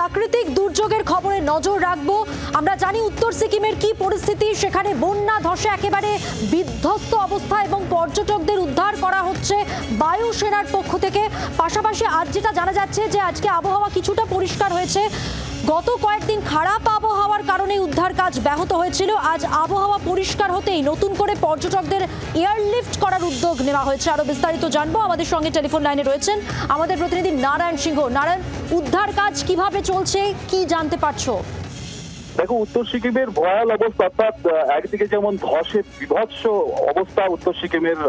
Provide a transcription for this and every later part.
প্রাকৃতিক দুর্যোগের খবরে নজর রাখবো। আমরা জানি উত্তর সিকিমের কি পরিস্থিতি, সেখানে বন্যা ধসে একেবারে বিধ্বস্ত অবস্থা এবং পর্যটকদের উদ্ধার করা হচ্ছে বায়ুসেনার পক্ষ থেকে। পাশাপাশি আজ যেটা জানা যাচ্ছে যে আজকে আবহাওয়া কিছুটা পরিষ্কার হয়েছে। গত কয়েকদিন খারাপ আবহাওয়ার কারণে উদ্ধার কাজ ব্যাহত হয়েছিল। আজ আবহাওয়া পরিষ্কার হতেই নতুন করে পর্যটকদের এয়ারলিফট করার উদ্যোগ নেওয়া হয়েছে। আরো বিস্তারিত জানবো, আমাদের সঙ্গে টেলিফোন লাইনে রয়েছেন আমাদের প্রতিনিধি নারায়ণ সিংহ। নারায়ণ, উদ্ধার কাজ কিভাবে চলছে, কি জানতে পারছো? দেখো, উত্তর সিকিমের ভয়াল অবস্থা, অর্থাৎ একদিকে যেমন ধসে বিভৎস অবস্থা উত্তর সিকিমের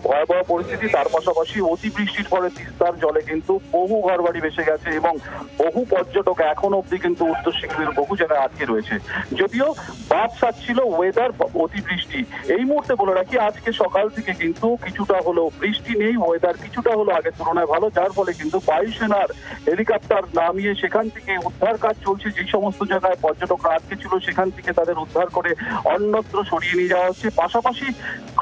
ভয়াবহ পরিস্থিতি, তার পাশাপাশি অতিবৃষ্টির ফলে তিস্তার জলে কিন্তু বহু ঘরবাড়ি ভেসে গেছে এবং বহু পর্যটক এখনো অব্দি কিন্তু উত্তর সিকিমের বহু জায়গায় আটকে রয়েছে। যদিও বাদ সাচ্ছিল ওয়েদার অতিবৃষ্টি। এই মুহূর্তে বলে রাখি, আজকে সকাল থেকে কিন্তু কিছুটা হলো বৃষ্টি নেই, ওয়েদার কিছুটা হলো আগের তুলনায় ভালো, যার ফলে কিন্তু বায়ুসেনার হেলিকপ্টার নামিয়ে সেখান থেকে উদ্ধার কাজ চলছে। যে সমস্ত জায়গায় পর্যটকরা আটকে ছিল সেখান থেকে তাদের উদ্ধার করে অন্যত্র সরিয়ে নিয়ে যাওয়া হচ্ছে। পাশাপাশি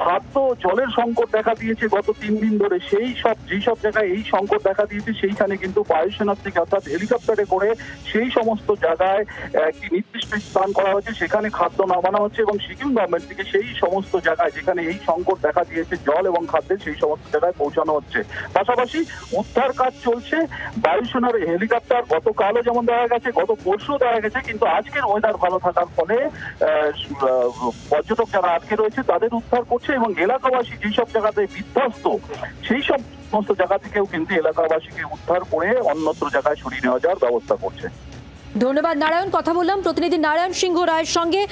খাদ্য জলের সংকট দেখা দিয়েছে গত 3 দিন ধরে। যেই সব জায়গায় এই সংকট দেখা দিয়েছে সেইখানে কিন্তু বায়ুসেনার থেকে অর্থাৎ হেলিকপ্টারে করে সেই সমস্ত জায়গায় একটি নির্দিষ্ট স্থান করা হয়েছে, সেখানে খাদ্য নামানো হচ্ছে এবং সিকিম গভর্নমেন্ট থেকে সেই সমস্ত জায়গায় যেখানে এই সংকট দেখা দিয়েছে জল এবং খাদ্যের, সেই সমস্ত জায়গায় পৌঁছানো হচ্ছে। পাশাপাশি উদ্ধার কাজ চলছে। বায়ুসেনার হেলিকপ্টার গতকালও যেমন দেখা গেছে, গত পরশু দেখা গেছে, কিন্তু আজকের ওয়েদার ভালো থাকার ফলে পর্যটক যারা আটকে রয়েছে তাদের উদ্ধার করছে এবং এলাকাবাসী যেসব জায়গাতে বিধ্বস্ত সেই সমস্ত জায়গা থেকেও কিন্তু এলাকাবাসীকে উদ্ধার করে অন্যত্র জায়গায় সরিয়ে নেওয়া যাওয়ার ব্যবস্থা করছে। ধন্যবাদ নারায়ণ। কথা বললাম প্রতিনিধি নারায়ণ সিংহ রায়ের সঙ্গে।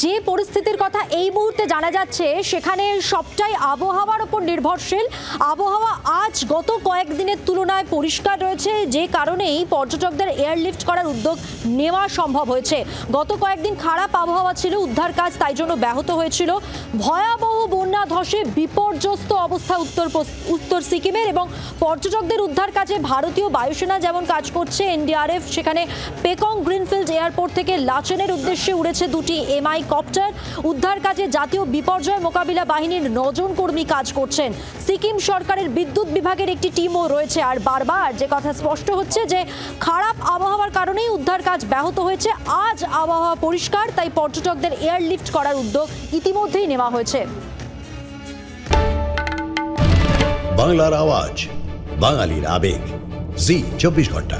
যে পরিস্থিতির কথা এই মুহূর্তে জানা যাচ্ছে সেখানে সবটাই আবহাওয়ার উপর নির্ভরশীল। আবহাওয়া আজ গত কয়েকদিনের তুলনায় পরিষ্কার রয়েছে, যে কারণেই পর্যটকদের এয়ারলিফট করার উদ্যোগ নেওয়া সম্ভব হয়েছে। গত কয়েকদিন খারাপ আবহাওয়া ছিল, উদ্ধার কাজ তাই জন্য ব্যাহত হয়েছিল। ভয়াবহ বন্যা ধসে বিপর্যস্ত অবস্থা উত্তর সিকিমের এবং পর্যটকদের উদ্ধার কাজে ভারতীয় বায়ুসেনা যেমন কাজ করছে, এনডিআরএফ সেখানে পেকং গ্রিনফিল্ড এয়ারপোর্ট থেকে লাচেনের উদ্দেশ্যে উড়েছে 2টি এমআই কপ্টার। উদ্ধার কাজে জাতীয় বিপর্যয় মোকাবিলা বাহিনীর 9 জন কর্মী কাজ করছেন। সিকিম সরকারের বিদ্যুৎ বিভাগের একটি টিমও রয়েছে। আর বারবার যে কথা স্পষ্ট হচ্ছে যে খারাপ আবহাওয়ার কারণেই উদ্ধার কাজ ব্যাহত হয়েছে। আজ আবহাওয়া পরিষ্কার, তাই পর্যটকদের এয়ারলিফট করার উদ্যোগ ইতিমধ্যেই নেওয়া হয়েছে। বাংলার আওয়াজ, বাঙালির আবেগ, জি 24 ঘন্টা।